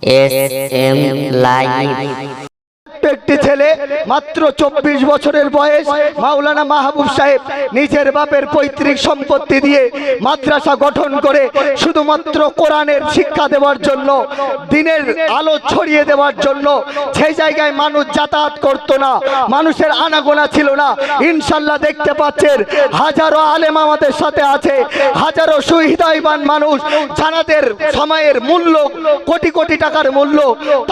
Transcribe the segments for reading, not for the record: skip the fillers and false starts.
SM live. একটি ছেলে মাত্র 24 বছরের বয়স, মাওলানা মাহবুব সাহেব নিজের বাপের পৈতৃক সম্পত্তি দিয়ে মাদ্রাসা গঠন করে শুধুমাত্র কোরআনের শিক্ষা দেওয়ার জন্য, দিনের আলো ছড়িয়ে দেওয়ার জন্য। সেই জায়গায় মানুষ যাতায়াত করতো না, মানুষের আনাগোনা ছিল না। ইনশাল্লাহ দেখতে পাচ্ছেন হাজারো আলেম আমাদের সাথে আছে, হাজারো সুহৃদয়বান মানুষ জানাদের সময়ের মূল্য কোটি কোটি টাকার মূল্য।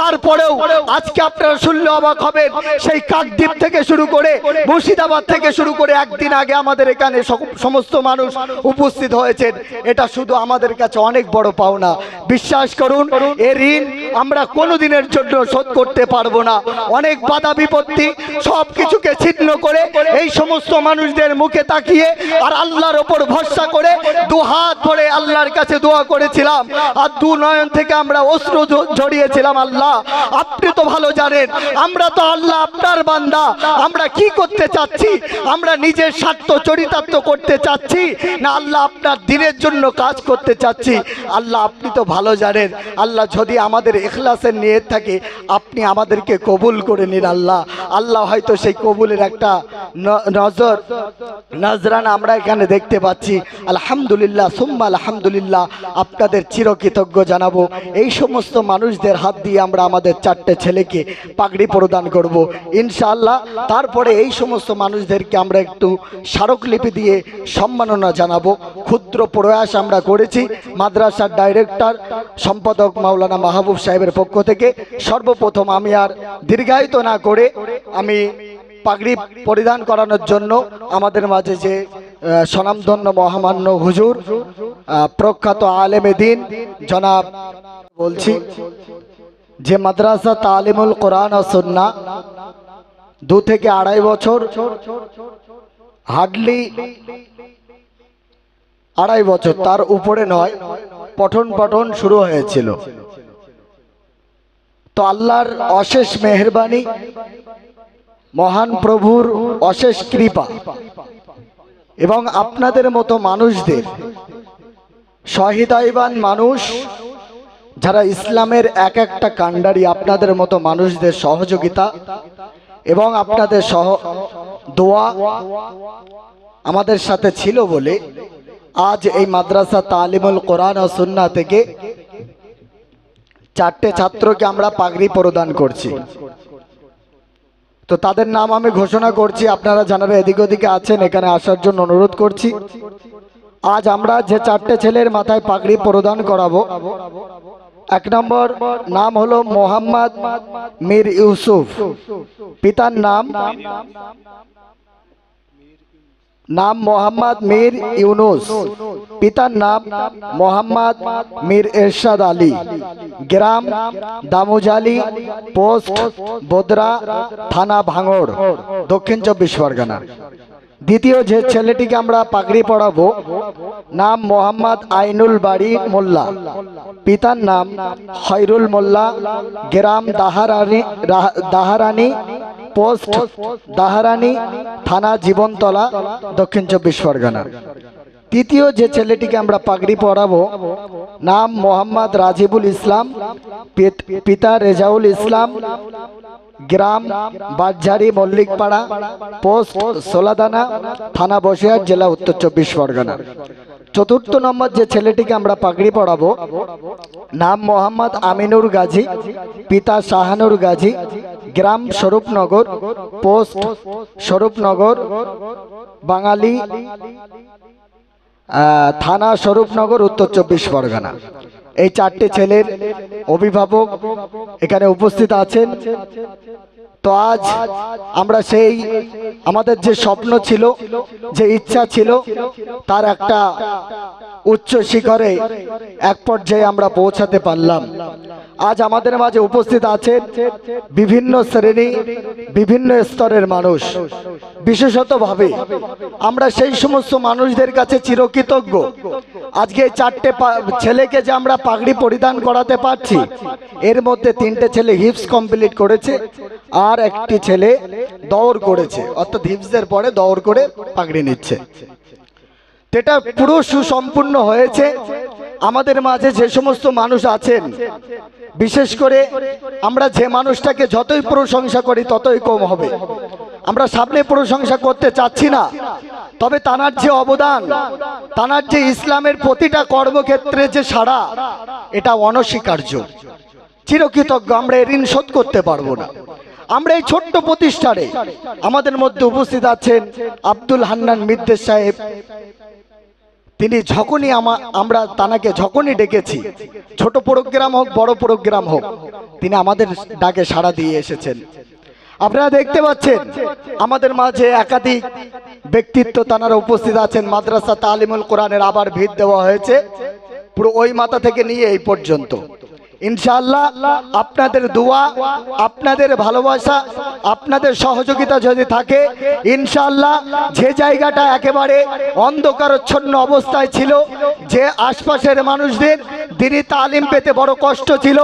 তারপরেও আজকে আপনারা শুনলে অবাক হবেন, সেই কাকদ্বীপ থেকে শুরু করে মুর্শিদাবাদ থেকে শুরু করে একদিন আগে আমাদের এখানে সমস্ত মানুষ উপস্থিত হয়েছেন। এটা শুধু আমাদের কাছে অনেক বড় পাওনা। বিশ্বাস করুন, এর ঋণ আমরা কোনোদিনের জন্য শোধ করতে পারবো না। অনেক বাধা বিপত্তি সব কিছুকে ছিন্ন করে এই সমস্ত মানুষদের মুখে তাকিয়ে আর আল্লাহর ওপর ভরসা করে দু হাত ধরে আল্লাহর কাছে দোয়া করেছিলাম, আর দু নয়ন থেকে আমরা অশ্রু ঝরিয়েছিলাম। আল্লাহ, আপনি তো ভালো জানেন আমরা তো আল্লাহ আপনার বান্দা, আমরা কি করতে চাচ্ছি? আমরা নিজের স্বার্থ চরিতার্থ করতে চাচ্ছি না আল্লাহ আপনার দিনের জন্য কাজ করতে চাচ্ছি? আল্লাহ আপনি তো ভালো জানেন। আল্লাহ যদি আমাদের ইখলাসের নিয়ত থাকে আপনি আমাদেরকে কবুল করে নিন। আল্লাহ আল্লাহ হয়তো সেই কবুলের একটা নজরানা আমরা এখানে দেখতে পাচ্ছি। আলহামদুলিল্লাহ সুম্মা আলহামদুলিল্লাহ, আপনাদের চিরকৃতজ্ঞ জানাবো। এই সমস্ত মানুষদের হাত দিয়ে আমরা আমাদের 4টে ছেলেকে পাগড়ি প্রদান করব ইনশাআল্লাহ। তারপরে এই সমস্ত মানুষদেরকে আমরা একটু স্মারকলিপি দিয়ে সম্মাননা জানাবো। ক্ষুদ্র প্রয়াস আমরা করেছি মাদ্রাসার ডাইরেক্টর সম্পাদক মাওলানা মাহবুব সাহেবের পক্ষ থেকে। সর্বপ্রথম আমি আর দীর্ঘায়িত না করে আমি পাগড়ি পরিধান করানোর জন্য আমাদের মাঝে যে স্বনামধন্য মহামান্য হুজুর প্রখ্যাত আলেমে দ্বীন জনাব বলছি, যে মাদ্রাসা তালিমুল কোরআন ও সুন্নাহ 2 থেকে 2.5 বছর, হার্ডলি 2.5 বছর, তার উপরে নয়, পঠন শুরু হয়েছিল। তো আল্লাহর অশেষ মেহেরবানি, মহান প্রভুর অশেষ কৃপা এবং আপনাদের মতো মানুষদের, সহৃদয়বান মানুষ যারা ইসলামের এক একটা কাণ্ডারি, আপনাদের মতো মানুষদের সহযোগিতা এবং আপনাদের দোয়া আমাদের সাথে ছিল বলে আজ এই মাদ্রাসা তালিমুল কোরআন ও সুন্নাহ থেকে 4টে ছাত্রকে আমরা পাগড়ি প্রদান করছি। তো তাদের নাম আমি ঘোষণা করছি, আপনারা যারা এদিক ওদিকে আছেন এখানে আসার জন্য অনুরোধ করছি। আজ আমরা যে 4টে ছেলের মাথায় পাগড়ি প্রদান করাবো, 1 নম্বর নাম হলো মোহাম্মদ মীর ইউসুফ, পিতার নাম মোহাম্মদ মীর ইউনুস, পিতার নাম মোহাম্মদ মীর এরশাদ আলী, গ্রাম দামুজালি, পোস্ট বোদরা, থানা ভাঙড়, দক্ষিণ 24 পরগনা। দ্বিতীয় যে ছেলেটিকে আমরা পাগড়ি পড়াবো নাম মোহাম্মদ আইনুল বাড়ি মোল্লা, পিতার নাম খৈরুল মোল্লা, গ্রাম দাহারানি, পোস্ট দাহারানি, থানা জীবনতলা, দক্ষিণ 24 পরগনা। তৃতীয় যে ছেলেটিকে আমরা পাগড়ি পড়াবো নাম মোহাম্মদ রাজিবুল ইসলাম, পিতা রেজাউল ইসলাম, গ্রাম বাজারি মল্লিকপাড়া, পোস্ট সোলাদানা, থানা বসিরহাট, জেলা উত্তর 24 পরগনা। চতুর্থ নম্বর যে ছেলেটিকে আমরা পাগড়ি পড়াবো নাম মোহাম্মদ আমিনুর গাজী, পিতা শাহানুর গাজী, গ্রাম স্বরূপনগর, পোস্ট স্বরূপনগর, বাঙালি, থানা স্বরূপনগর, উত্তর 24 পরগনা। এই 4টে ছেলের অভিভাবক এখানে উপস্থিত আছেন। তো আজ আমরা সেই আমাদের যে স্বপ্ন ছিল, যে ইচ্ছা ছিল, তার একটা উচ্চ শিখরে এক পর্যায়ে আমরা পৌঁছাতে পারলাম। আজ আমাদের মাঝে উপস্থিত আছেন বিভিন্ন শ্রেণী, বিভিন্ন স্তরের মানুষ। বিশেষতভাবে আমরা সেই সমস্ত মানুষদের কাছে চিরকৃতজ্ঞ। আজকে 4টে ছেলেকে যে আমরা পাগড়ি পরিধান করাতে পারছি, এর মধ্যে 3টে ছেলে হিপস কমপ্লিট করেছে আর একটি ছেলে দৌড় করেছে, অর্থাৎ হিপসের পরে দৌড় করে পাগড়ি নিচ্ছে। এটা পুরো সুসম্পূর্ণ হয়েছে। আমাদের মাঝে যে সমস্ত মানুষ আছেন, বিশেষ করে আমরা যে মানুষটাকে যতই প্রশংসা করি ততই কম হবে। আমরা সামনে প্রশংসা করতে চাচ্ছি না, তবে তানার যে অবদান, তানার যে ইসলামের প্রতিটা কর্মক্ষেত্রে যে সাড়া, এটা অনস্বীকার্য। চিরকৃতজ্ঞ, আমরা ঋণ শোধ করতে পারবো না। আমরা এই ছোট্ট প্রতিষ্ঠানে আমাদের মধ্যে উপস্থিত আছেন আব্দুল হান্নান মিদ্দেশ সাহেব। তিনি যখনই আমরা তানাকে যখনই ডেকেছি, ছোট প্রোগ্রাম হোক বড় প্রোগ্রাম হোক, তিনি আমাদের ডাকে সাড়া দিয়ে এসেছেন। আপনারা দেখতে পাচ্ছেন আমাদের মাঝে একাধিক ব্যক্তিত্ব তানারা উপস্থিত আছেন। মাদ্রাসা তালিমুল কোরআনের আবার ভিত দেওয়া হয়েছে, পুরো ওই মাথা থেকে নিয়ে এই পর্যন্ত। ইনশাআল্লাহ আপনাদের দোয়া, আপনাদের ভালোবাসা, আপনাদের সহযোগিতা যদি থাকে, ইনশাআল্লাহ যে জায়গাটা একেবারে অন্ধকারচ্ছন্ন অবস্থায় ছিল, যে আশপাশের মানুষদের দিনী তালিম পেতে বড় কষ্ট ছিল,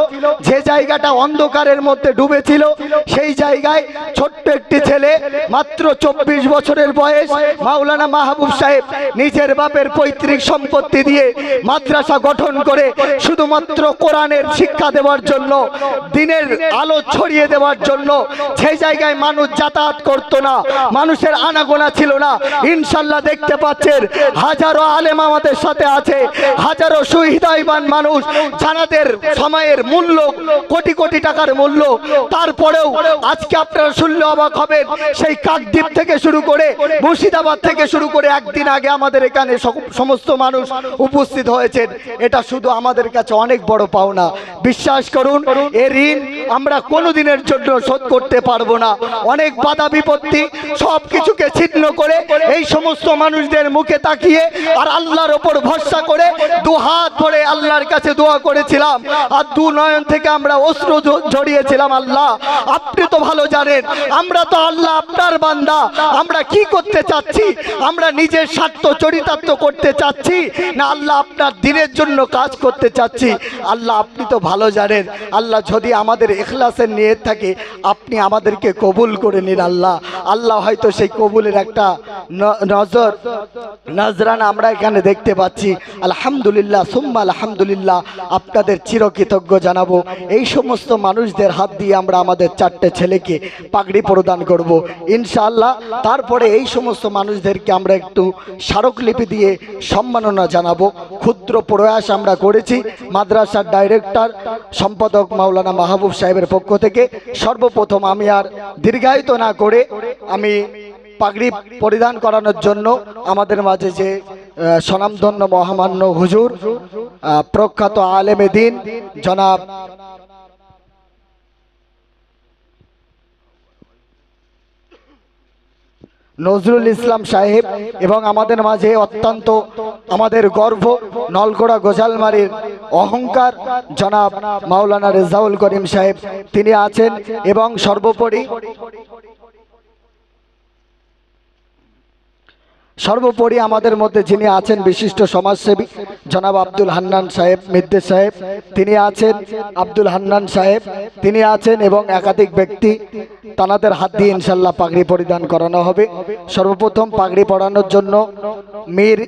যে জায়গাটা অন্ধকারের মধ্যে ডুবেছিল, সেই জায়গায় ছোট্ট একটি ছেলে, মাত্র 24 বছরের বয়স, মাওলানা মাহবুব সাহেব নিজের বাপের পৈতৃক সম্পত্তি দিয়ে মাদ্রাসা গঠন করে শুধুমাত্র কোরআনের শিক্ষা দেওয়ার জন্য, দিনের আলো ছড়িয়ে দেওয়ার জন্য, সেই জায়গায় মানুষ যাতায়াত করতো না, মানুষের আনাগোনা ছিল না। ইনশাল্লাহ দেখতে পাচ্ছেন হাজারো আলেম আমাদের সাথে আছে, হাজারো সুহৃদয়বান মানুষ, জানাদের সময়ের মূল্য কোটি কোটি টাকার মূল্য। তারপরেও আজকে আপনারা শুনলে অবাক হবেন, সেই কাকদ্বীপ থেকে শুরু করে মুর্শিদাবাদ থেকে শুরু করে একদিন আগে আমাদের এখানে সমস্ত মানুষ উপস্থিত হয়েছেন। এটা শুধু আমাদের কাছে অনেক বড় পাওনা। বিশ্বাস করুন, এর ঋণ আমরা কোনোদিনের জন্য শোধ করতে পারবো না। অনেক বাধা বিপত্তি সব কিছুকে ছিন্ন করে এই সমস্ত মানুষদের মুখে তাকিয়ে আর আল্লাহর ওপর ভরসা করে দু হাত ধরে আল্লাহর কাছে দোয়া করেছিলাম, আর দু নয়ন থেকে আমরা অশ্রু ঝরিয়েছিলাম। আল্লাহ, আপনি তো ভালো জানেন, আমরা তো আল্লাহ আপনার বান্দা, আমরা কি করতে চাচ্ছি? আমরা নিজের স্বার্থ চরিতার্থ করতে চাচ্ছি না আল্লাহ আপনার দিনের জন্য কাজ করতে চাচ্ছি? আল্লাহ আপনি তো ভালো জানেন। আল্লাহ, যদি আমাদের ইখলাসের নিয়ত থাকে, আপনি আমাদেরকে কবুল করে নিন। আল্লাহ আল্লাহ হয়তো সেই কবুলের একটা নজরানা আমরা এখানে দেখতে পাচ্ছি। আলহামদুলিল্লাহ সুম্মা আলহামদুলিল্লাহ, আপনাদের চিরকৃতজ্ঞ জানাবো। এই সমস্ত মানুষদের হাত দিয়ে আমরা আমাদের 4টে ছেলেকে পাগড়ি প্রদান করব ইনশাআল্লাহ। তারপরে এই সমস্ত মানুষদেরকে আমরা একটু স্মারকলিপি দিয়ে সম্মাননা জানাবো। ক্ষুদ্র প্রয়াস আমরা করেছি মাদ্রাসার ডাইরেক্টর সম্পাদক মাওলানা মাহবুব সাহেবের পক্ষ থেকে। সর্বপ্রথম আমি আর দীর্ঘায়িত না করে আমি পাগড়ি পরিধান করানোর জন্য আমাদের মাঝে যে স্বনামধন্য মহামান্য হুজুর, প্রখ্যাত আলেমে দ্বীন জনাব নজরুল ইসলাম সাহেব, এবং আমাদের মাঝে অত্যন্ত আমাদের গর্ব নলগোড়া গোজালমারির অহংকার জনাব মাওলানা রেজাউল করিম সাহেব, তিনি আছেন। এবং সর্বোপরি আমাদের মধ্যে যিনি আছেন বিশিষ্ট সমাজসেবী জনাব আব্দুল হান্নান সাহেব মিদ্দেশ সাহেব, তিনি আছেন। আব্দুল হান্নান সাহেব তিনি আছেন, এবং একাধিক ব্যক্তি, তানাদের হাত দিয়ে ইনশাল্লাহ পাগড়ি পরিধান করানো হবে। সর্বপ্রথম পাগড়ি পরানোর জন্য মীর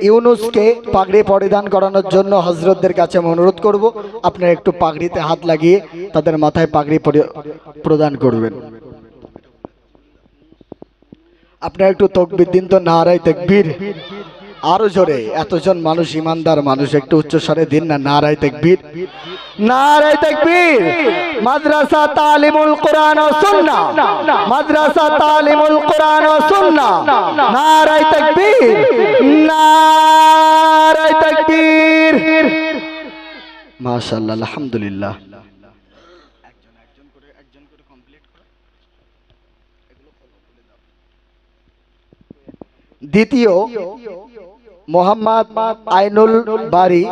ইউনুসকে পাগড়ি পরিধান করানোর জন্য হজরতদের কাছে আমি অনুরোধ করব, আপনারা একটু পাগড়িতে হাত লাগিয়ে তাদের মাথায় পাগড়ি প্রদান করবেন। আপনারা একটু তাকবীর দিন তো, নারায়ে তাকবীর। আরো জোরে, এতজন মানুষ, ইমানদার মানুষ, একটু উচ্চ স্বরে দিন না, নারায়ে তাকবীর, নারায়ে তাকবীর। মাদ্রাসা তালিমুল কোরআন ও সুন্নাহ, মাদ্রাসা তালিমুল কোরআন ও সুন্নাহ, নারায়ে তাকবীর, নারায়ে তাকবীর। মাশাআল্লাহ, আলহামদুলিল্লাহ। দ্বিতীয় মোহাম্মদ আইনুল বারী,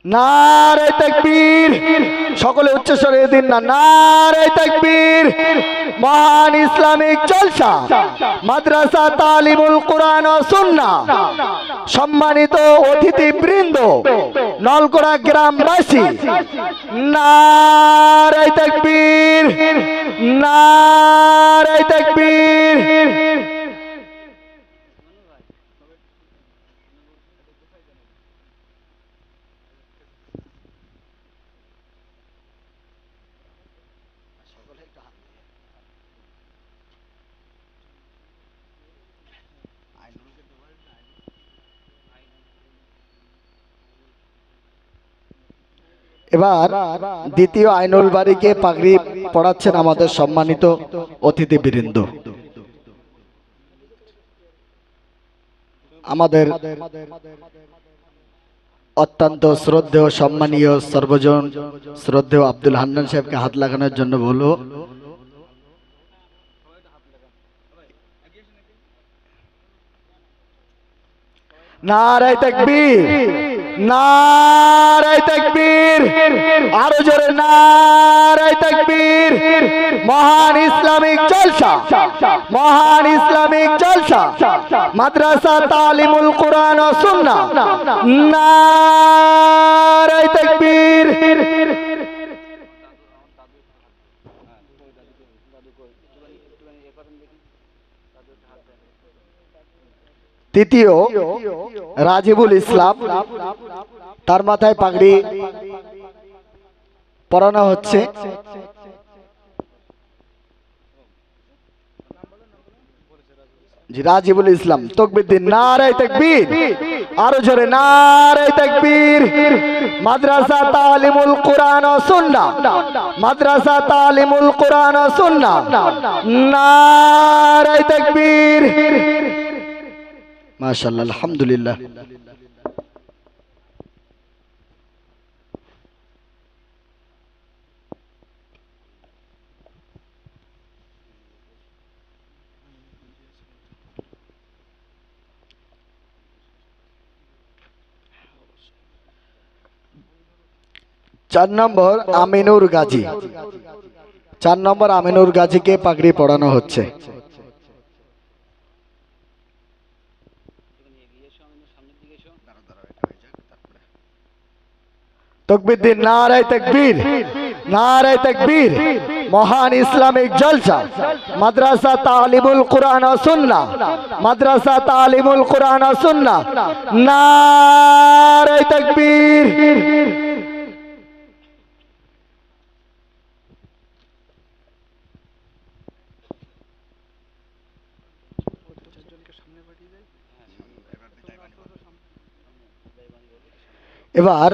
নারায়ে তাকবীর। সকলে উচ্চ স্বরে দিন না, নারায়ে তাকবীর। মহান ইসলামিক জলসা মাদ্রাসা তালিমুল কোরআন ও সুন্নাহ, সম্মানিত অতিথিবৃন্দ, নলগোড়া গ্রামবাসী, নারায়ে তাকবীর, নারায়ে তাকবীর। এবার দ্বিতীয় আইনুল বারীকে পাগড়ি পড়াচ্ছেন আমাদের সম্মানিত অতিথিবৃন্দ। আমাদের অত্যন্ত শ্রদ্ধেয় সম্মানীয় সর্বজন শ্রদ্ধেয় আব্দুল হান্নান সাহেবকে হাত লাগানোর জন্য বলবো। নারায়ে তাকবীর, নারায়ে তাকবীর, আরো জোরে নারায়ে তাকবীর। মহান ইসলামিক জলসা, মহান ইসলামিক জলসা মাদ্রাসা তালিমুল কুরআন ও সুন্নাহ, নারায়ে তাকবীর। তৃতীয় রাজিবুল ইসলাম, তার মাথায় পাগড়ি পরানো হচ্ছে। জি, রাজিবুল ইসলাম। তাকবীর দিন, নারায়ে তাকবীর, আরো জোরে নারায়ে তাকবীর। মাদ্রাসা তালিমুল কুরআন ও সুন্নাহ, মাদ্রাসা তালিমুল কুরআন ও সুন্নাহ, নারায়ে তাকবীর। মাশাআল্লাহ, আলহামদুলিল্লাহ। 4 নম্বর আমিনুর গাজী, 4 নম্বর আমিনুর গাজীকে পাগড়ি পরানো হচ্ছে। তাকবীর দিন, নারায়ে তাকবীর, নারায়ে তাকবীর। মহান ইসলামিক জলসা মাদ্রাসা তালিমুল কুরআন ও সুন্নাহ, মাদ্রাসা তালিমুল কুরআন ও সুন্নাহ, নারায়ে তাকবীর। এবার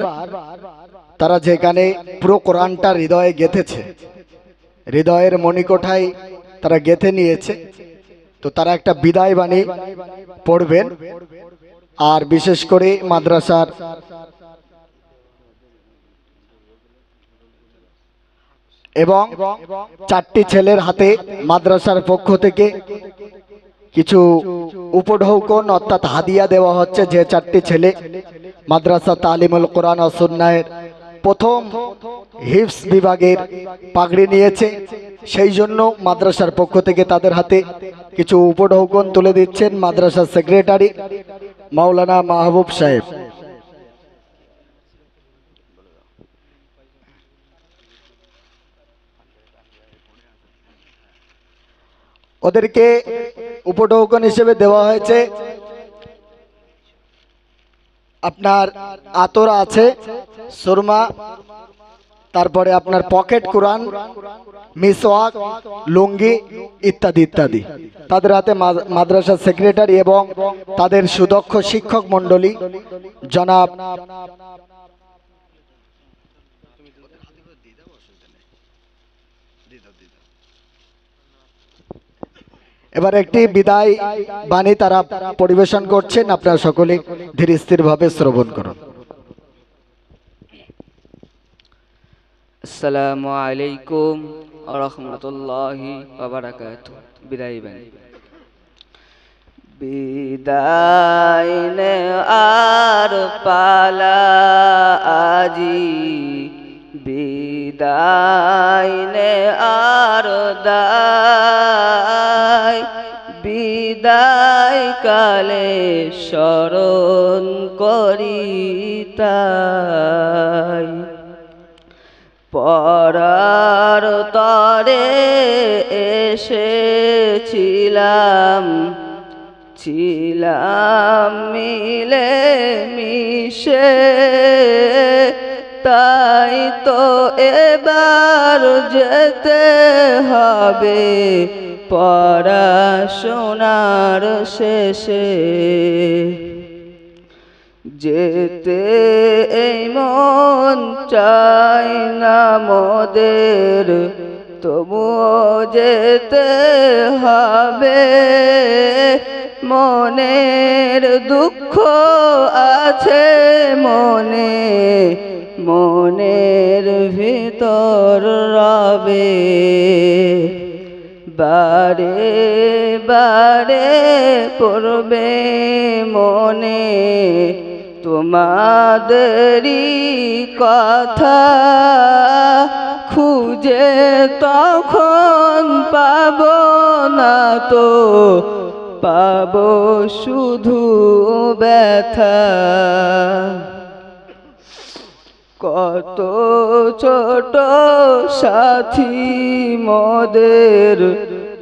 তারা যেখানে পুরো কোরআনটা হৃদয়ে গেঁথেছে, হৃদয়ের মণিকোঠায় তারা গেঁথে নিয়েছে, তো তারা একটা বিদায় বাণী পড়বেন। আর বিশেষ করে মাদ্রাসার এবং 4টি ছেলের হাতে মাদ্রাসার পক্ষ থেকে কিছু উপঢৌকন অর্থাৎ হাদিয়া দেওয়া হচ্ছে। যে 4টি ছেলে মাদ্রাসা তালিমুল কুরআন ও সুন্নাহের প্রথম হিফজ বিভাগের পাগড়ি নিয়েছে, সেই জন্য মাদ্রাসার পক্ষ থেকে তাদের হাতে কিছু উপঢৌকন তুলে দিচ্ছেন মাদ্রাসার সেক্রেটারি মাওলানা মাহবুব সাহেব। ওদেরকে উপঢৌকন হিসেবে দেওয়া হয়েছে আপনার আতর আছে, সুরমা, তারপরে আপনার পকেট কোরআন, মিসওয়াক, লুঙ্গি ইত্যাদি ইত্যাদি। তাদের হাতে মাদ্রাসার সেক্রেটারি এবং তাদের সুদক্ষ শিক্ষক মণ্ডলী জনাব এবার একটি বিদায় বাণী তারা পরিবেশন করছেন। আপনারা সকলে ধীর স্থির ভাবে শ্রবণ করুন। আসসালামু আলাইকুম ওয়া রাহমাতুল্লাহি ওয়া বারাকাতুহু। বিদায় বাণী। বিদায় নে আর পালা আজি, বিদায় নে আর দায়, বিদায় কালে স্মরণ করি তাই। পরার তরে এসেছিলাম, ছিলাম মিলে মিশে, তাই তো এবার যেতে হবে পড়াশোনার শেষে। যেতে এই মন চাই না মোদের, তবুও যেতে হবে। মনের দুঃখ আছে মনে, মনের ভিতর রবে। বারে বারে পড়বে মনে তোমাদেরই কথা, খুঁজে তখন পাবো না তো, পাবো শুধু ব্যথা। কত ছোট সাথী মোদের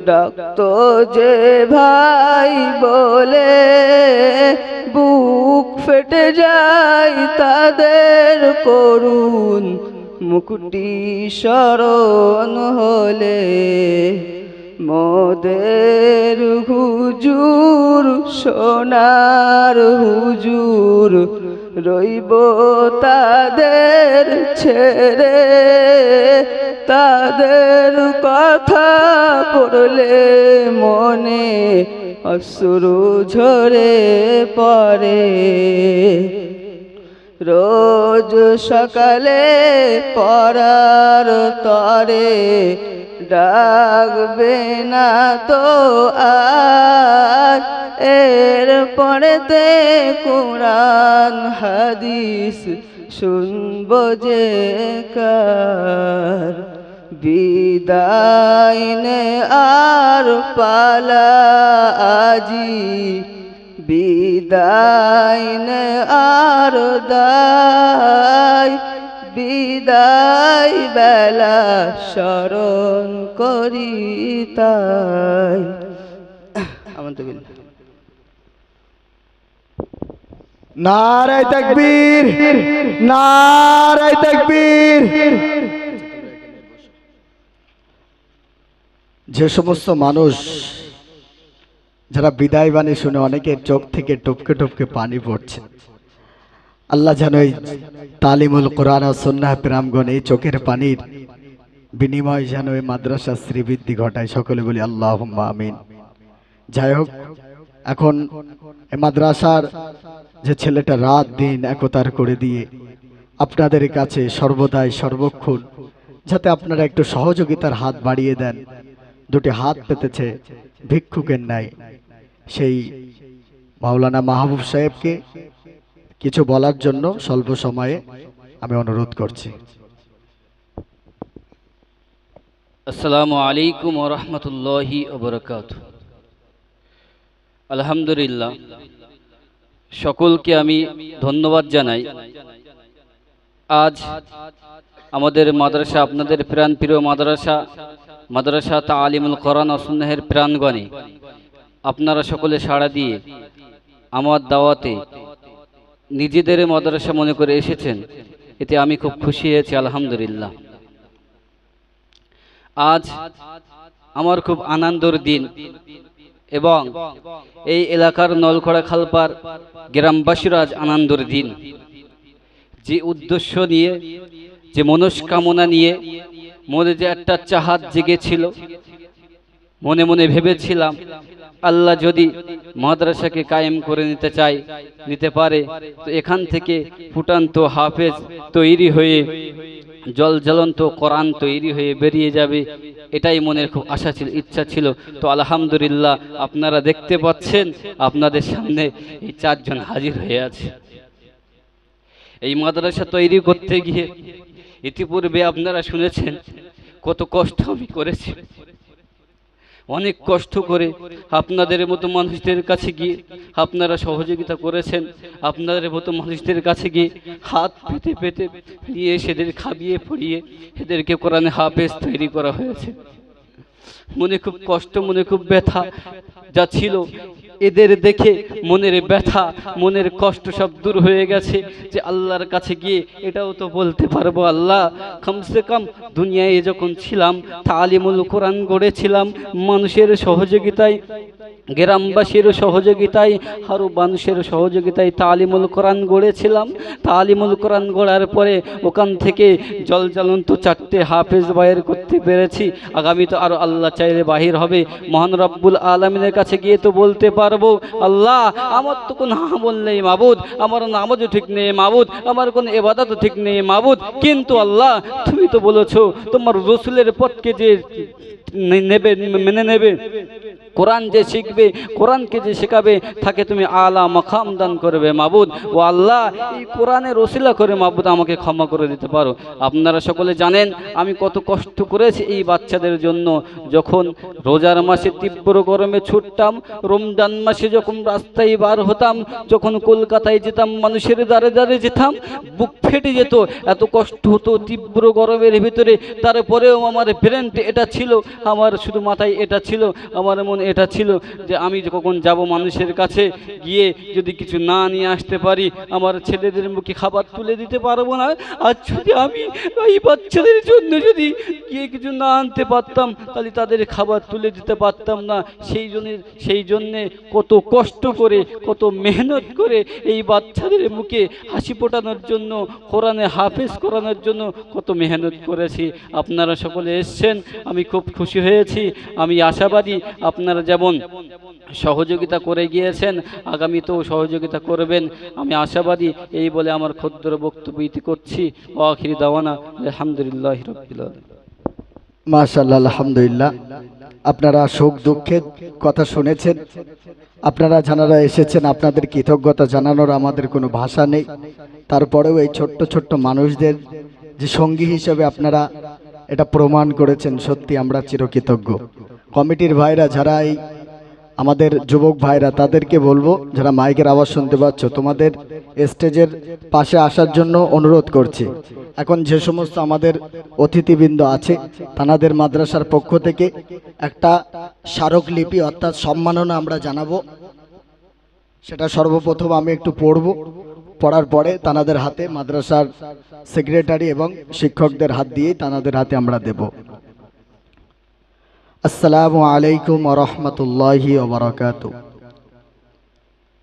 ডাকতো যে ভাই বলে, বুক ফেটে যায় তাদের করুণ মুকুটি স্মরণ হলে। মোদের হুজুর সোনার হুজুর, রইব তাদের ছেড়ে, তাদের কথা পড়লে মনে অশ্রু ঝরে পড়ে। রোজ সকালে পড়ার তরে ডাকবে না তো আর, এর পরেতে কুরআন হাদিস শুনবো যে কার। বিদায় নে আর পালা আজি, বিদায় নে আর দায়, বিদায় বেলা স্মরণ করি তাই। আলহামদুলিল্লাহ। নারায়ে তাকবীর, নারায়ে তাকবীর। যে সমস্ত মানুষ যারা বিদায় বাণী শুনে অনেকের চোখ থেকে টপকে টপকে পানি পড়ছে, আল্লাহ যেন এই তালিমুল কোরআন ও সুন্নাহ প্রাঙ্গণে এই চোখের পানির বিনিময় যেন এই মাদ্রাসা শ্রীবৃদ্ধি ঘটায়। সকলে বলি আল্লাহুম্মা আমিন। যাই হোক, এখন এই মাদ্রাসার যে ছেলেটা রাত দিন একতার করে দিয়ে আপনাদের কাছে সর্বদাই সর্বক্ষণ যাতে আপনারা একটু সহযোগিতার হাত বাড়িয়ে দেন, দুটি হাত পেতেছে ভিক্ষুকের ন্যায়, সেই মাওলানা মাহবুব সাহেবকে কিছু বলার জন্য স্বল্প সময়ে আমি অনুরোধ করছি। আসসালামু আলাইকুম ওয়া রাহমাতুল্লাহি ওয়া বারাকাতুহু। আলহামদুলিল্লাহ, সকলকে আমি ধন্যবাদ জানাই। আজ আমাদের মাদ্রাসা, আপনাদের প্রাণপ্রিয় মাদ্রাসা, মাদ্রাসা তালিমুল কোরআন ও সুন্নাহের প্রাঙ্গণে আপনারা সকলে সাড়া দিয়ে আমার দাওয়াতে নিজেদের মাদ্রাসা মনে করে এসেছেন, এতে আমি খুব খুশি হয়েছি। আলহামদুলিল্লাহ, আজ আমার খুব আনন্দের দিন এবং এই এলাকার নলখড়া খালপার গ্রামবাসীর আজ আনন্দের দিন। যে উদ্দেশ্য নিয়ে, যে মনস্কামনা নিয়ে মনে যে একটা চাহাত জেগেছিল, মনে মনে ভেবেছিলাম আল্লাহ যদি মাদ্রাসাকে কায়েম করে নিতে চায়, নিতে পারে, তো এখান থেকে ফুটান্ত হাফেজ তৈরি হয়ে জল জ্বলন্ত কোরআন তৈরি হয়ে বেরিয়ে যাবে, এটাই মনের খুব আশা ছিল, ইচ্ছা ছিল। তো আলহামদুলিল্লাহ, আপনারা দেখতে পাচ্ছেন আপনাদের সামনে এই চারজন হাজির হয়ে আছে। এই মাদ্রাসা তৈরি করতে গিয়ে ইতিপূর্বে আপনারা শুনেছেন কত কষ্ট আমি করেছি। অনেক কষ্ট করে আপনাদের মতো মানুষদের কাছে গিয়ে আপনারা সহযোগিতা করেছেন। আপনাদের মতো মানুষদের কাছে গিয়ে হাত পেতে পেতে নিয়ে সেদের খাবিয়ে পড়িয়ে এদেরকে কোরআনে হাফেজ তৈরি করা হয়েছে। মনে খুব কষ্ট, মনে খুব ব্যথা যা ছিল, এদের দেখে মনের ব্যথা, মনের কষ্ট সব দূর হয়ে গেছে। যে আল্লাহর কাছে গিয়ে এটাও তো বলতে পারবো, আল্লাহ কমসে কম দুনিয়ায় যখন ছিলাম তালিমুল কোরআন গড়েছিলাম, মানুষের সহযোগিতায় গ্রামবাসীর সহযোগিতায় আরও মানুষের সহযোগিতায় তালিমুল কোরআন গড়েছিলাম। তালিমুল কোরআন গড়ার পরে ওখান থেকে জলজ্বলন্ত 4টে হাফেজ বাইর করতে পেরেছি। আগামী তো আরও আল্লাহ চাইলে বাহির হবে। মহান রব্বুল আলমিনের কাছে গিয়ে তো বলতে পারবো, আল্লাহ আমার তো কোনো আমল নেই মাবুদ, আমার নামাজও ঠিক নেই মাবুদ, আমার কোনো ইবাদতও ঠিক নেই মাবুদ, কিন্তু আল্লাহ তুমি তো বলেছো তোমার রসুলের পথকে যে নেবে, মেনে নেবে, কোরআন যে শিখবে, কোরআনকে যে শেখাবে, তাকে তুমি আলা মাকাম দান করবে মাবুদ। ও আল্লাহ, এই কোরআনের ওসিলা করে মাবুদ আমাকে ক্ষমা করে দিতে পারো। আপনারা সকলে জানেন আমি কত কষ্ট করেছি এই বাচ্চাদের জন্য। যখন রোজার মাসে তীব্র গরমে ছুটতাম, রমজান মাসে যখন রাস্তায় বার হতাম, যখন কলকাতায় যেতাম, মানুষের দ্বারে দ্বারে যেতাম, বুক ফেটে যেত, এত কষ্ট হতো তীব্র গরমের ভিতরে। তারপরেও আমার ব্রেনটা এটা ছিল, আমার শুধু মাথায় এটা ছিল, আমার মনে এটা ছিল যে আমি কখন যাব মানুষের কাছে, গিয়ে যদি কিছু না নিয়ে আসতে পারি আমার ছেলেদের মুখে খাবার তুলে দিতে পারবো না। আর যদি আমি এই বাচ্চাদের জন্য যদি গিয়ে কিছু না আনতে পারতাম তাহলে তাদের খাবার তুলে দিতে পারতাম না। সেই জন্যে কত কষ্ট করে, কত মেহনত করে এই বাচ্চাদের মুখে হাসি ফোটানোর জন্য, কোরআনে হাফেজ করানোর জন্য কত মেহনত করেছি। আপনারা সকলে এসছেন, আমি খুব খুশি হয়েছি। আমি আশাবাদী আপনারা যেমন সহযোগিতা করে গিয়েছেন আগামীতেও সহযোগিতা করবেন, আমি আশাবাদী। এই বলে আমার ক্ষুদ্র বক্তব্য ইতি করছি। ওয়া আখিরি দাওয়ানা আলহামদুলিল্লাহি রাব্বিল আলামিন। মাশাআল্লাহ, আলহামদুলিল্লাহ। আপনারা সুখ দুঃখের কথা শুনেছেন, আপনারা যারা এসেছেন আপনাদের কৃতজ্ঞতা জানানোর আমাদের কোনো ভাষা নেই। তারপরেও এই ছোট্ট ছোট্ট মানুষদের যে সঙ্গী হিসেবে আপনারা এটা প্রমাণ করেছেন, সত্যি আমরা চিরকৃতজ্ঞ। কমিটির ভাইরা যারা এই আমাদের যুবক ভাইরা, তাদেরকে বলবো যারা মাইকের আওয়াজ শুনতে পাচ্ছ, তোমাদের স্টেজের পাশে আসার জন্য অনুরোধ করছি। এখন যে সমস্ত আমাদের অতিথিবৃন্দ আছে তাদের মাদ্রাসার পক্ষ থেকে একটা স্মারকলিপি অর্থাৎ সম্মাননা আমরা জানাবো। সেটা সর্বপ্রথম আমি একটু পড়ব, পড়ার পরে তাদের হাতে, মাদ্রাসার সেক্রেটারি এবং শিক্ষকদের হাত দিয়ে তাদের হাতে আমরা দেব। আসসালামু আলাইকুম ওয়া রাহমাতুল্লাহি ওয়া বারাকাতুহু।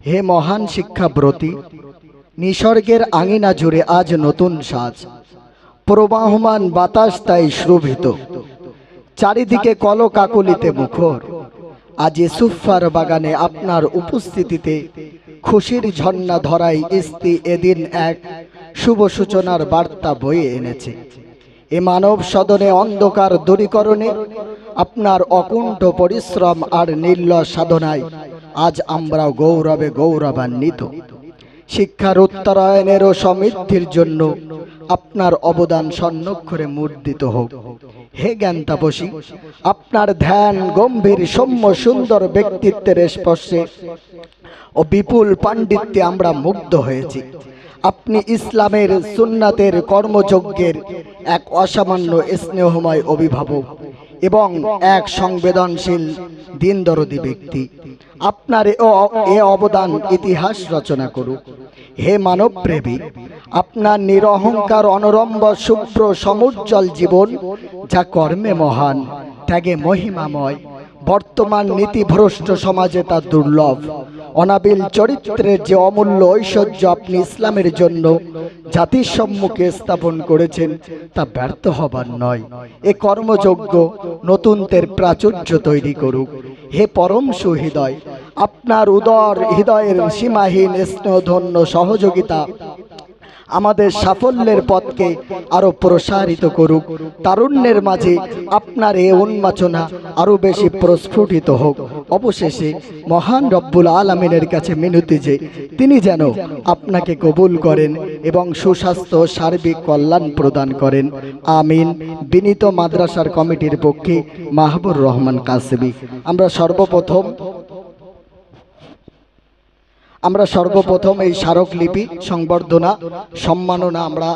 হে মহান শিক্ষাব্রতী, নিসর্গের আঙিনা জুড়ে আজ নতুন সাজ, প্রবাহমান বাতাস তাই শ্রুভিত, চারিদিকে কলকাকলিতে মুখর। আজ সুফার বাগানে আপনার উপস্থিতিতে খুশির ঝর্ণা ধরাই ইস্তি এদিন এক শুভ সূচনার বার্তা বয়ে এনেছে। এ মানব সদনে অন্ধকার দূরীকরণে আপনার অকুণ্ঠ পরিশ্রম আর নির্লস সাধনায় আজ আমরা গৌরবে গৌরবান্বিত। শিক্ষার উত্তরায়নের ও সমৃদ্ধির জন্য আপনার অবদান স্বর্ণাক্ষরে মুদ্রিত হোক। হে জ্ঞান তাপসী, আপনার ধ্যান গম্ভীর সৌম্য সুন্দর ব্যক্তিত্বের স্পর্শে ও বিপুল পাণ্ডিত্যে আমরা মুগ্ধ হয়েছি। আপনি ইসলামের সুন্নাতের কর্মযজ্ঞের এক অসামান্য স্নেহময় অভিভাবক এবং এক সংবেদনশীল দিনদরদী ব্যক্তি। আপনার এ অবদান ইতিহাস রচনা করুক। হে মানবপ্রেমী, আপনার নিরহংকার অনরম্ব শুভ্র সমুজ্জ্বল জীবন, যা কর্মে মহান, ত্যাগে মহিমাময়, বর্তমান নীতিভ্রষ্ট সমাজে তা দুর্লভ। অনাবিল চরিত্রের যে অমূল্য ঐশ্বর্য আপনি ইসলামের জন্য জাতির সম্মুখে স্থাপন করেছেন তা ব্যর্থ হবার নয়। এ কর্মযজ্ঞ নতুনদের প্রাচুর্য তৈরি করুক। হে পরম সুহৃদয়, আপনার উদার হৃদয়ের সীমাহীন স্নেহধন্য সহযোগিতা আমাদের সাফল্যের পথকে আরো প্রসারিত করুক। তারুণ্যের মাঝে আপনার এই উন্মাচনা আরো বেশি প্রস্ফুটিত হোক। অবশেষে মহান রব্বুল আলামিনের কাছে মিনতি যে তিনি যেন আপনাকে কবুল করেন এবং সুস্বাস্থ্য সার্বিক কল্যাণ প্রদান করেন। আমিন। বিনীত মাদ্রাসার কমিটির পক্ষে মাহবুর রহমান কাসেমি। আমরা সর্বপ্রথম এই স্মারকলিপি সংবর্ধনা সম্মাননা আমরা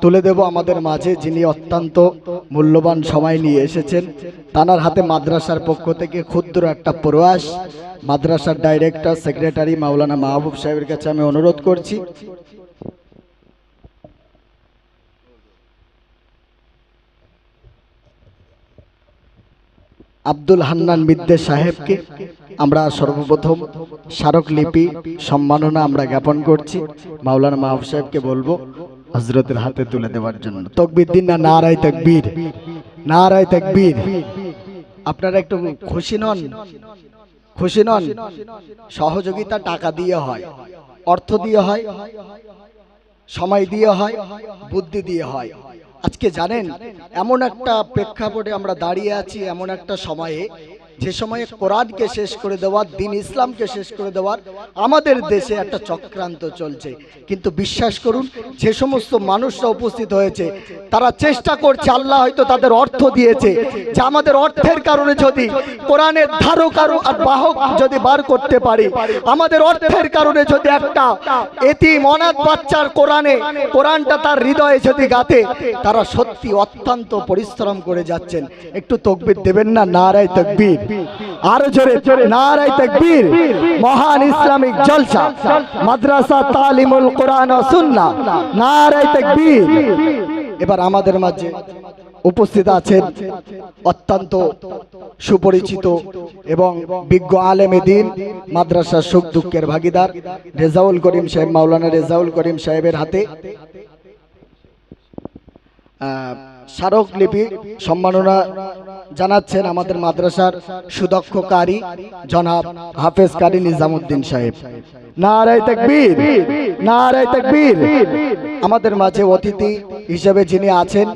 তুলে দেব আমাদের মাঝে, যিনি অত্যন্ত মূল্যবান সময় নিয়ে এসেছেন। তানার হাতে মাদ্রাসার পক্ষ থেকে ক্ষুদ্র একটা প্রয়াস মাদ্রাসার ডাইরেক্টর সেক্রেটারি মাওলানা মাহবুব সাহেবের কাছে আমি অনুরোধ করছি। আব্দুল হান্নান মিদ্দে সাহেবকে আমরা সর্বপ্রথম স্মারকলিপি সম্মাননা আমরা জ্ঞাপন করছি। মাওলানা মাহবুব সাহেবকে বলবো হযরতের হাতে তুলে দেওয়ার জন্য। তাকবীর দিন না, নারায়ে তাকবীর, নারায়ে তাকবীর। আপনারা একটু খুশি নন, খুশি নন। সহযোগিতা টাকা দিয়ে হয়, অর্থ দিয়ে হয়, সময় দিয়ে হয়, বুদ্ধি দিয়ে হয়। আজকে জানেন এমন একটা প্রেক্ষাপটে আমরা দাঁড়িয়ে আছি, এমন একটা সময়ে যে সময়ে কোরআনকে শেষ করে দেওয়ার, দ্বীন ইসলামকে শেষ করে দেওয়ার আমাদের দেশে একটা চক্রান্ত চলছে। কিন্তু বিশ্বাস করুন, যে সমস্ত মানুষরা উপস্থিত হয়েছে তারা চেষ্টা করছে, আল্লাহ হয়তো তাদের অর্থ দিয়েছে, যে আমাদের অর্থের কারণে যদি কোরআনের ধারক আর বাহক যদি বার করতে পারি, আমাদের অর্থের কারণে যদি একটা এতিম অনাথ বাচ্চার কোরআনটা তার হৃদয়ে যদি গাতে, তারা সত্যি অত্যন্ত পরিশ্রম করে যাচ্ছেন। একটু তাকবীর দেবেন না? নারায়ে তাকবীর, আরো জোরে নারায়ে তাকবীর। মহান ইসলামিক জলসা মাদ্রাসা তালিমুল কোরআন ও সুন্নাহ, নারায়ে তাকবীর। এবার আমাদের মাঝে উপস্থিত আছেন অত্যন্ত সুপরিচিত এবং বিজ্ঞ আলেমে দ্বীন, মাদ্রাসার সুখ দুঃখের ভাগিদার রেজাউল করিম সাহেব, মাওলানা রেজাউল করিম সাহেবের হাতে স্মারকলিপি সম্মাননা জানাচ্ছেন আমাদের মাদ্রাসার সুদক্ষ কারি জনাব হাফেজ কারি নিজামুদ্দিন সাহেব। নারায়ে তাকবীর, নারায়ে তাকবীর। আমাদের মাঝে অতিথি হিসেবে যিনি আছেন,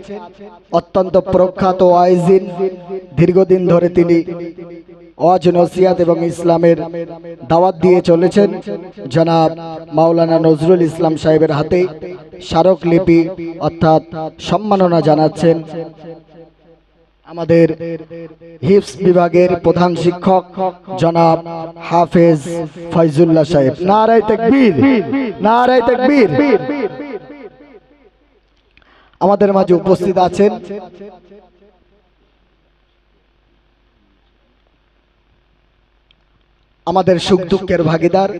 অত্যন্ত প্রখ্যাত ওয়াইজিন, দীর্ঘদিন ধরে তিনি ওয়াজ নসিহত এবং ইসলামের দাওয়াত দিয়ে চলেছেন, জনাব মাওলানা নজরুল ইসলাম সাহেবের হাতে স্মারকলিপি অর্থাৎ সম্মাননা জানাচ্ছেন আমাদের হিফজ বিভাগের প্রধান শিক্ষক জনাব হাফেজ ফয়জুল্লাহ সাহেব। নারায়ে তাকবীর, নারায়ে তাকবীর। আমাদের মাঝে উপস্থিত আছেন আমাদের সুখ দুঃখের ভাগিদার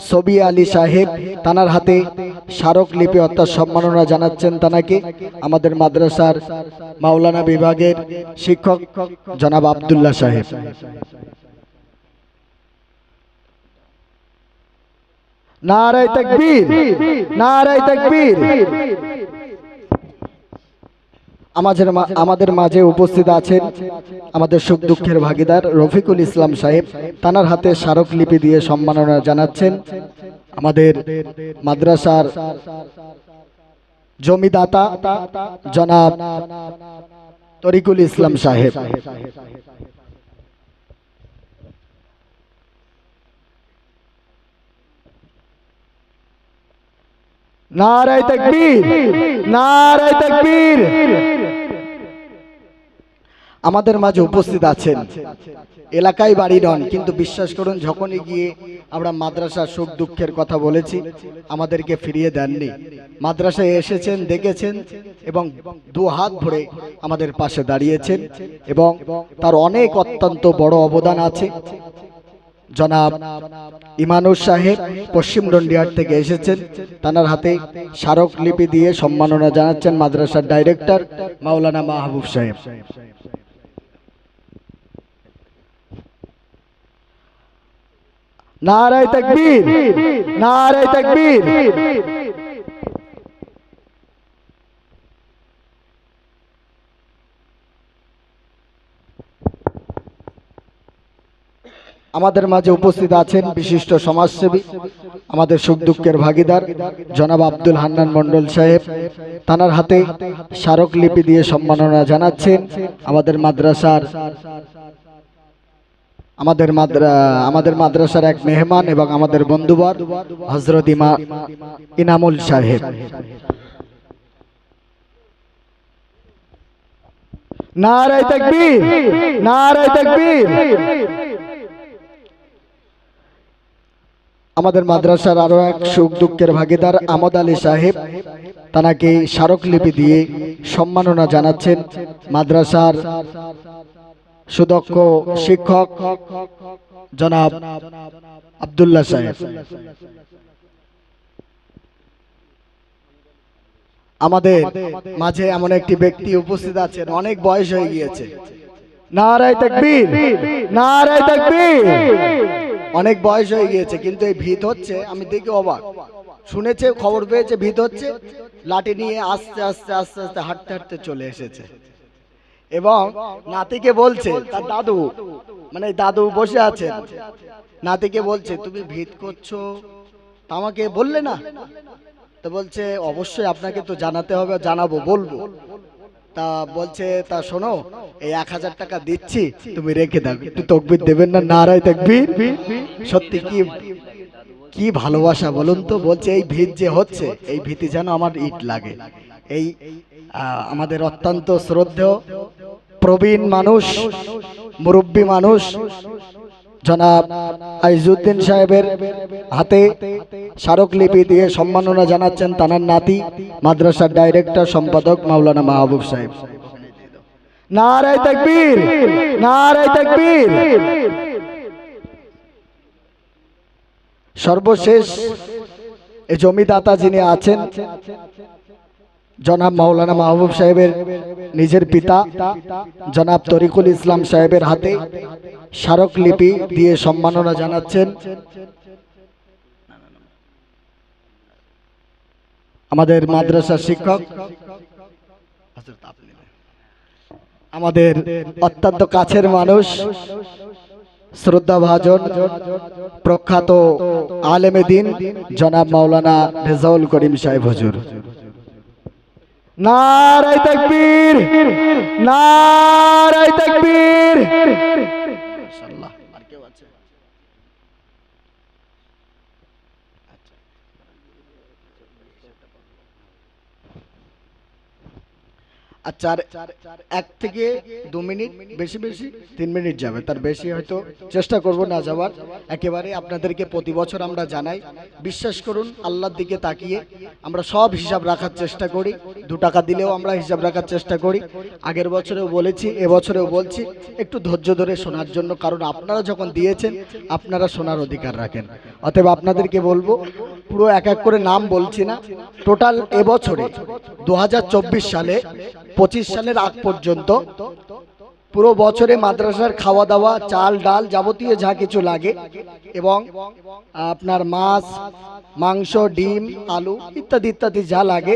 ছবি আলী সাহেব, তানার হাতে স্মারকলিপি অর্থাৎ সম্মাননা জানাচ্ছেন তানাকে আমাদের মাদ্রাসার মাওলানা বিভাগের শিক্ষক জনাব আব্দুল্লাহ সাহেব। নারায়ে তাকবীর, নারায়ে তাকবীর। আমাদের মাঝে উপস্থিত আছেন আমাদের সুখ দুঃখের ভাগিদার রফিকুল ইসলাম সাহেব, তানার হাতে স্মারকলিপি দিয়ে সম্মাননা জানাচ্ছেন আমাদের মাদ্রাসার জমিদাতা জনাব তরিকুল ইসলাম সাহেব। নারায়ে তাকবীর, নারায়ে তাকবীর। আমাদের মাঝে উপস্থিত আছেন এলাকায় বাড়ি নন, কিন্তু বিশ্বাস করুন যখনই গিয়ে আমরা মাদ্রাসার সুখ দুঃখের কথা বলেছি আমাদেরকে ফিরিয়ে দেননি। মাদ্রাসায় এসেছেন, দেখেছেন এবং দু হাত ভরে আমাদের পাশে দাঁড়িয়েছেন এবং তার অনেক অত্যন্ত বড় অবদান আছে। জনাব ইমানুর সাহেব পশ্চিম রন্ডিহাট থেকে এসেছেন, তানার হাতে স্মারকলিপি দিয়ে সম্মাননা জানাচ্ছেন মাদ্রাসার ডাইরেক্টর মাওলানা মাহবুব সাহেব। নারায়ে তাকবীর, নারায়ে তাকবীর। আমাদের মাঝে উপস্থিত আছেন বিশিষ্ট সমাজসেবী আমাদের সুখ দুঃখের ভাগিদার জনাব আব্দুল হান্নান মন্ডল সাহেব, তানার হাতে স্মারকলিপি দিয়ে সম্মাননা জানাচ্ছেন আমাদের মাদ্রাসার এক মেহমান এবং আমাদের বন্ধুবর হযরত ইনামুল সাহেব। নারায়ে তাকবীর, নারায়ে তাকবীর। আমাদের মাদ্রাসার আরো এক সুখ দুঃখের ভাগিদার আমদ আলী সাহেব, তানাকে স্মারকলিপি দিয়ে সম্মাননা জানাচ্ছেন মাদ্রাসার সুদক্ষ শিক্ষক জনাব আব্দুল্লাহ সাহেব। আমাদের মাঝে এমন একটি ব্যক্তি উপস্থিত আছেন, অনেক বয়স হয়ে গিয়েছে নারায়ে তাকবীর, নারায়ে তাকবীর। অনেক বয়স হয়ে গিয়েছে কিন্তু এই ভিত হচ্ছে, আমি দেখে অবাক। শুনেছে, খবর পেয়েছে ভিত হচ্ছে, লাঠি নিয়ে আস্তে আস্তে আস্তে আস্তে হাঁটতে হাঁটতে চলে এসেছে এবং নাতিকে বলছে, তার দাদু মানে দাদু বসে আছেন, নাতিকে বলছে তুমি ভিত করছো তা আমাকে বললে না? তো বলছে অবশ্যই আপনাকে তো জানাতে হবে, জানাবো, বলবো। তা বলছে তা শোনো, এই 1000 টাকা দিচ্ছি, তুমি রেখে দাও, একটু তাকবীর দেবেন না? নারায়ে তাকবীর। সত্যি কি কি ভালোবাসা বলুন তো। বলছে এই ভিত যে হচ্ছে, এই ভীতি যেন আমার ইট লাগে। এই আমাদের অত্যন্ত শ্রদ্ধেয় প্রবীণ মানুষ, মুরব্বী মানুষ জনাব আইজউদ্দিন সাহেবের হাতে স্মারকলিপি দিয়ে সম্মাননা জানাচ্ছেন তানার নাতি মাদ্রাসার ডাইরেক্টর সম্পাদক মাওলানা মাহবুব সাহেব। নারায়ে তাকবীর, নারায়ে তাকবীর। সর্বশেষ এই জমিদাতা যিনি আছেন জনাব মাওলানা মাহবুব সাহেবের নিজের পিতা জনাব তরিকুল ইসলাম সাহেবের হাতে স্মারকলিপি দিয়ে সম্মাননা জানাচ্ছেন আমাদের মাদ্রাসার শিক্ষক, আমাদের অত্যন্ত কাছের মানুষ, শ্রদ্ধাভাজন প্রখ্যাত আলেমে দ্বীন জনাব মাওলানা রেজাউল করিম সাহেব হুজুর। নারায়ে তাকবীর, নারায়ে তাকবীর। মাশাআল্লাহ। আর কেউ আছে? আচ্ছা, 1 থেকে 2 মিনিট, বেশি বেশি 3 মিনিট যাবে, তার বেশি হয়তো চেষ্টা করব না যাওয়ার। একেবারে আপনাদেরকে প্রতি বছর আমরা জানাই, বিশ্বাস করুন আল্লাহর দিকে তাকিয়ে আমরা সব হিসাব রাখার চেষ্টা করি। 2 টাকা দিলেও আমরা হিসাব রাখার চেষ্টা করি। আগের বছরেও বলেছি, এবছরেও বলছি, একটু ধৈর্য ধরে শোনার জন্য, কারণ আপনারা যখন দিয়েছেন আপনারা শোনার অধিকার রাখেন। অতএব আপনাদেরকে বলবো, পুরো এক এক করে নাম বলছি না, টোটাল এবছরে 2024 সালে 25 সালের আগ পর্যন্ত পুরো বছরে মাদ্রাসার খাওয়া দাওয়া, চাল ডাল যাবতীয় যা কিছু লাগে এবং আপনার মাছ মাংস ডিম আলু ইত্যাদি ইত্যাদি যা লাগে,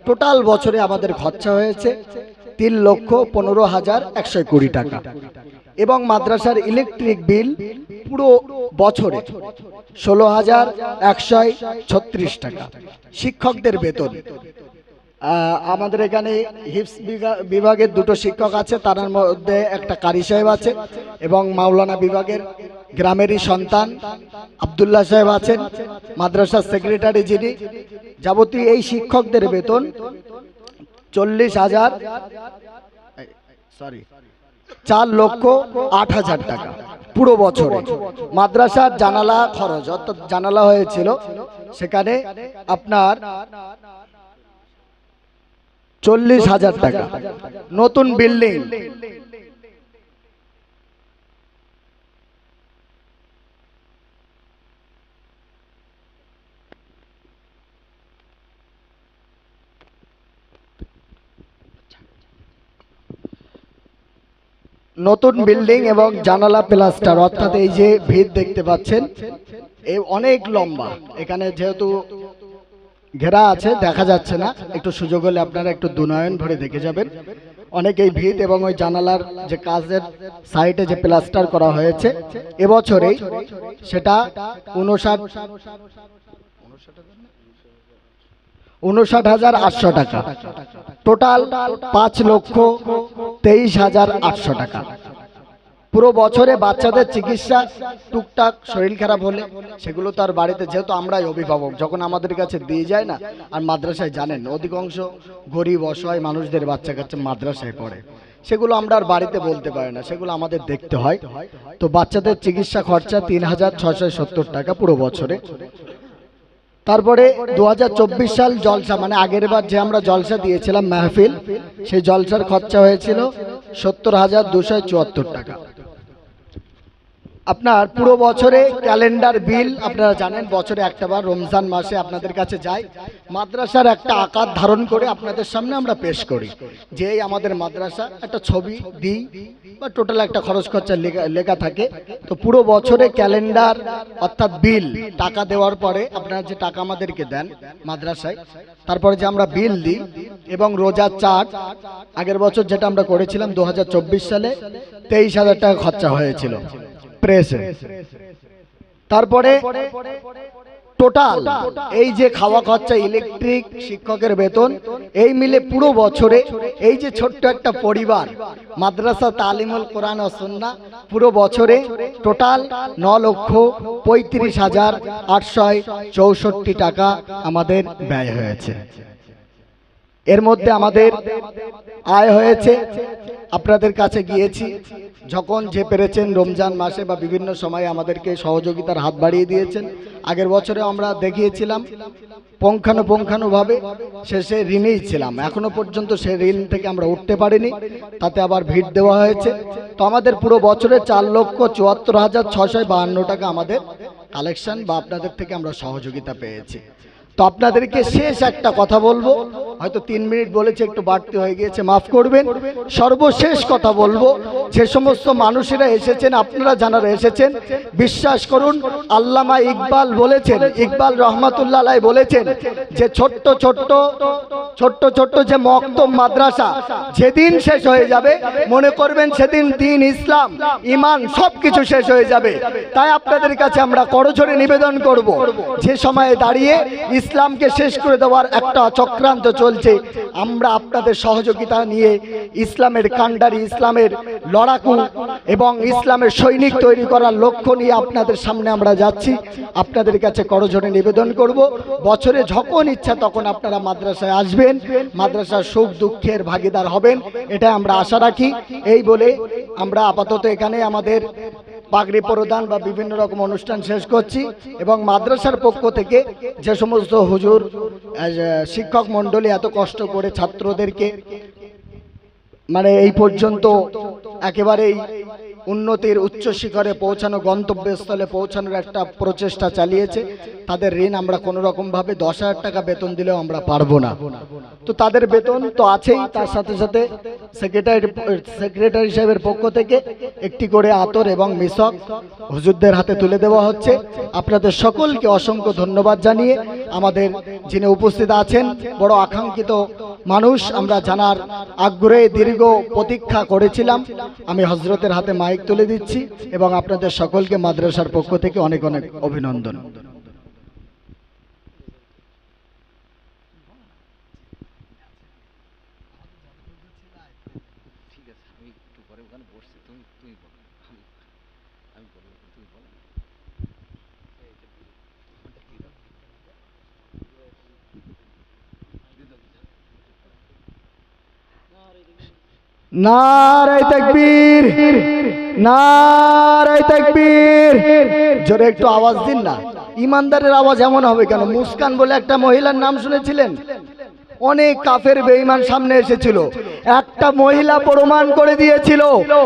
টোটাল বছরে আমাদের খরচা হয়েছে 3,15,120 টাকা। এবং মাদ্রাসার ইলেকট্রিক বিল পুরো বছরে 16,136 টাকা। শিক্ষকদের বেতন, আমাদের এখানে হিফজ বিভাগের 2টো শিক্ষক আছে, তার মধ্যে একটা কারি সাহেব আছে এবং মাওলানা বিভাগের গ্রামেরই সন্তান আব্দুল্লাহ সাহেব আছেন, মাদ্রাসার সেক্রেটারি যিনি। যাবতীয় এই শিক্ষকদের বেতন 4,08,000 টাকা পুরো বছরে। মাদ্রাসার জানালা খরচ, অর্থাৎ জানালা হয়েছিল সেখানে আপনার 40,000 টাকা। নতুন বিল্ডিং, নতুন বিল্ডিং এবং জানালা প্লাস্টার, অর্থাৎ এই যে ভিত দেখতে পাচ্ছেন এই অনেক লম্বা, এখানে যেহেতু ঘেরা আছে দেখা যাচ্ছে না, একটু সুযোগ হলে আপনারা একটু দুনয়ন ভরে দেখে যাবেন। অনেক এই ভিত এবং ওই জানালার যে কাজের সাইডে যে প্লাস্টার করা হয়েছে এবছরেই সেটা 59,800 টাকা, টোটাল 5,23,800 টাকা। পুরো বছরে বাচ্চাদের চিকিৎসা, টুকটাক শরীর খারাপ হলে সেগুলো তো আর বাড়িতে, যেহেতু আমরাই অভিভাবক, যখন আমাদের কাছে দিয়ে যায় না। আর মাদ্রাসায় জানেন অধিকাংশ গরিব অসহায় মানুষদের বাচ্চা কাচ্চা মাদ্রাসায় পড়ে, সেগুলো আমরা আর বাড়িতে বলতে পারি না, সেগুলো আমাদের দেখতে হয়। তো বাচ্চাদের চিকিৎসা খরচা 3,670 টাকা পুরো বছরে। তারপরে 2024 সাল জলসা, মানে আগের বার যে আমরা জলসা দিয়েছিলাম মাহফিল, সেই জলসার খরচা হয়েছিল 70,274 টাকা। আপনার পুরো বছরে ক্যালেন্ডার বিল আপনারা জানেন বছরে একটাবার রমজান মাসে আপনাদের কাছে যায়, মাদ্রাসার একটা আকার ধারণ করে আপনাদের সামনে আমরা পেশ করি যে এই আমাদের মাদ্রাসা, একটা ছবি দিই বা টোটাল একটা খরচ খরচা লেখা থাকে। তো পুরো বছরে ক্যালেন্ডার অর্থাৎ বিল টাকা দেওয়ার পরে আপনারা যে টাকা আমাদেরকে দেন মাদ্রাসায়, তারপরে যে আমরা বিল দিই এবং রোজার চার্ট আগের বছর যেটা আমরা করেছিলাম 2024 সালে 23,000 টাকা খরচা হয়েছিল প্রেসে। তারপরে টোটাল এই যে খাওয়া খরচা, ইলেকট্রিক, শিক্ষকের বেতন, এই মিলে পুরো বছরে এই যে ছোট্ট একটা পরিবার মাদ্রাসা তালিমুল কোরআন ও সুন্নাহ পুরো বছরে টোটাল 9,35,864 টাকা আমাদের ব্যয় হয়েছে। এর মধ্যে আমাদের আয় হয়েছে, আপনাদের কাছে গিয়েছি যখন যে পেরেছেন রমজান মাসে বা বিভিন্ন সময়ে আমাদেরকে সহযোগিতার হাত বাড়িয়ে দিয়েছেন। আগের বছরে আমরা দেখিয়েছিলাম পুঙ্খানুপুঙ্খানুভাবে, শেষে ঋণেই ছিলাম, এখনো পর্যন্ত সে ঋণ থেকে আমরা উঠতে পারিনি, তাতে আবার ভিড় দেওয়া হয়েছে। তো আমাদের পুরো বছরে 4,74,652 টাকা আমাদের কালেকশন বা আপনাদের থেকে আমরা সহযোগিতা পেয়েছি। তো আপনাদেরকে শেষ একটা কথা বলবো, হয়তো 3 মিনিট বলেছে, একটু বাড়তি হয়ে গিয়েছে, মাফ করবেন। সর্বশেষ কথা বলবো, যে সমস্ত মানুষেরা এসেছেন, আপনারা যারা এসেছেন, বিশ্বাস করুন আল্লামা ইকবাল বলেছেন, ইকবাল রহমাতুল্লাহ আলাইহি বলেছেন যে ছোট্ট ছোট্ট যে মক্তব মাদ্রাসা যেদিন শেষ হয়ে যাবে মনে করবেন সেদিন দ্বীন, ইসলাম, ঈমান সবকিছু শেষ হয়ে যাবে। তাই আপনাদের কাছে আমরা করজোড়ে নিবেদন করব, যে সময়ে দাঁড়িয়ে ইসলামকে শেষ করে দেওয়ার একটা চক্রান্ত চলছে, আমরা আপনাদের সহযোগিতা নিয়ে ইসলামের কাণ্ডারি, ইসলামের লড়াকু এবং ইসলামের সৈনিক তৈরি করার লক্ষ্য নিয়ে আপনাদের সামনে আমরা যাচ্ছি। আপনাদের কাছে করজোড়ে নিবেদন করব, বছরে যখন ইচ্ছা তখন আপনারা মাদ্রাসায় আসবেন, মাদ্রাসার সুখ দুঃখের ভাগিদার হবেন, এটা আমরা আশা রাখি। এই বলে আমরা আপাতত এখানে আমাদের পাগড়ি প্রদান বা বিভিন্ন রকম অনুষ্ঠান শেষ করছি এবং মাদ্রাসার পক্ষ থেকে যে সমস্ত হুজুর শিক্ষক মণ্ডলী এত কষ্ট করে ছাত্রদেরকে মানে এই পর্যন্ত একেবারেই উন্নতির উচ্চ শিখরে পৌঁছানো, গন্তব্যস্থলে পৌঁছানোর একটা প্রচেষ্টা চালিয়েছে, তাদের ঋণ আমরা কোনো রকমভাবে 10,000 টাকা বেতন দিলেও আমরা পারবো না। তো তাদের বেতন তো আছেই, তার সাথে সাথে সেক্রেটারি সাহেবের পক্ষ থেকে একটি করে আতর এবং মিশক হুজুরদের হাতে তুলে দেওয়া হচ্ছে। আপনাদের সকলকে অসংখ্য ধন্যবাদ জানিয়ে আমাদের যিনি উপস্থিত আছেন, বড় আকাঙ্ক্ষিত মানুষ, আমরা জানার আগ্রহে দীর্ঘ প্রতীক্ষা করেছিলাম, আমি হজরতের হাতে মাইক তুলে দিচ্ছি এবং আপনাদের সকলকে মাদ্রাসার পক্ষ থেকে অনেক অনেক অভিনন্দন। নারে তাকবীর, নারে তাকবীর, জোরে একটু আওয়াজ দিন না। ইমানদারের আওয়াজ এমন হবে কেন? মুস্কান বলে একটা মহিলার নাম শুনেছিলেন? অনেক কাফের বেঈমান সামনে এসেছিল, একটা মহিলা প্রমাণ করে দিয়েছিল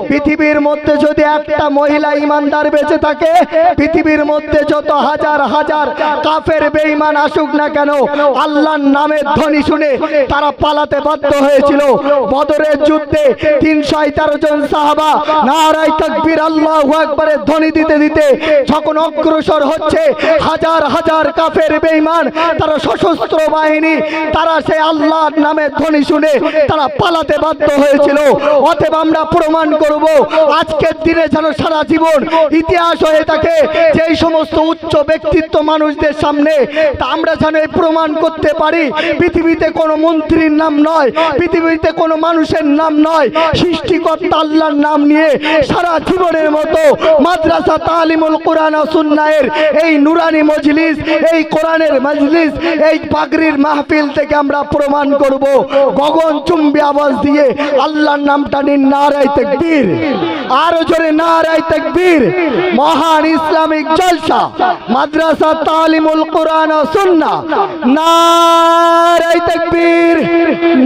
পৃথিবীর মধ্যে যদি একটা মহিলা ইমানদার বেঁচে থাকে, পৃথিবীর মধ্যে যত হাজার হাজার কাফের বেঈমান আসুক না কেন, আল্লাহর নামের ধ্বনি শুনে তারা পালাতে বাধ্য হয়েছিল। বদরের যুদ্ধে 311 জন সাহাবা নারায়ে তাকবীর আল্লাহু আকবারের ধ্বনি দিতে দিতে যখন অগ্রসর হচ্ছে, হাজার হাজার কাফের বেঈমান, তারা সশস্ত্র বাহিনী, তারা সেই আল্লাহর নামের ধ্বনি শুনে তারা পালাতে বাধ্য হয়েছিল। অতএব আমরা প্রমাণ করব আজকের দিনে যেন সারা জীবন ইতিহাস হয়ে থাকে, যে এই সমস্ত উচ্চ ব্যক্তিত্ব মানুষদের সামনে তা আমরা যেন প্রমাণ করতে পারি পৃথিবীতে কোনো মন্ত্রীর নাম নয়, পৃথিবীতে কোনো মানুষের নাম নয়, সৃষ্টিকর্তা আল্লাহর নাম নিয়ে সারা জীবনের মতো মাদ্রাসা তালিমুল কোরআন ও সুন্নাহের এই নুরানি মজলিস, এই কোরআনের মজলিস, এই পাগড়ির মাহফিল থেকে আমরা প্রমাণ করব গগনচুম্বী আওয়াজ দিয়ে আল্লাহর নামটা নিন, নারায়ে তাকবীর, আরো জোরে নারায়ে তাকবীর। মহান ইসলামিক জলসা মাদ্রাসা তালিমুল কোরআন ও সুন্নাহ, নারায়ে তাকবীর,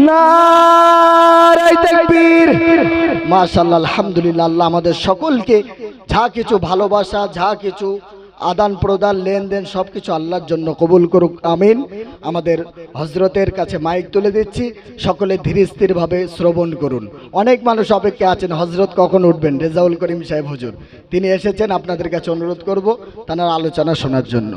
নারায়ে তাকবীর। মাশাআল্লাহ, আলহামদুলিল্লাহ। আল্লাহ আমাদের সকলকে যা কিছু ভালোবাসা, যা কিছু আদান প্রদান, লেনদেন সব কিছু আল্লাহর জন্য কবুল করুক, আমিন। আমাদের হজরতের কাছে মাইক তুলে দিচ্ছি, সকলে ধীর স্থিরভাবে শ্রবণ করুন। অনেক মানুষ অপেক্ষা আছেন হজরত কখন উঠবেন। রেজাউল করিম সাহেব হুজুর তিনি এসেছেন, আপনাদের কাছে অনুরোধ করব তার আলোচনা শোনার জন্য।